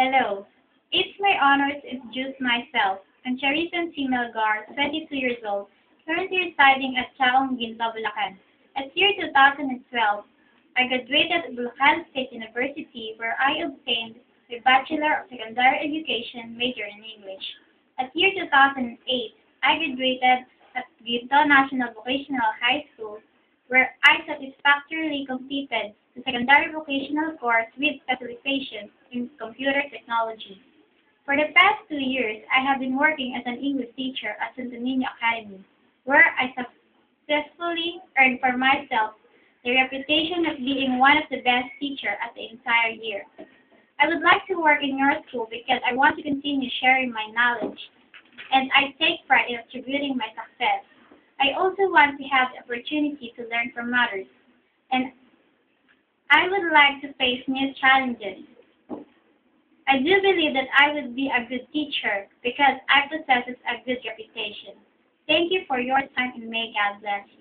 Hello. It's my honor to introduce myself. I'm Chariton C. Melgar, 22 years old, currently residing at Chaong Ginto, Bulacan. At year 2012, I graduated at Bulacan State University where I obtained a Bachelor of Secondary Education major in English. At year 2008, I graduated at Ginto National Vocational High School where I satisfactorily completed the secondary vocational course with specialization in computer technology. For the past 2 years, I have been working as an English teacher at Santo Niño Academy, where I successfully earned for myself the reputation of being one of the best teachers at the entire year. I would like to work in your school because I want to continue sharing my knowledge, and I take pride in attributing my success. I also want to have the opportunity to learn from others, and I would like to face new challenges. I do believe that I would be a good teacher because I possess a good reputation. Thank you for your time and may God bless you.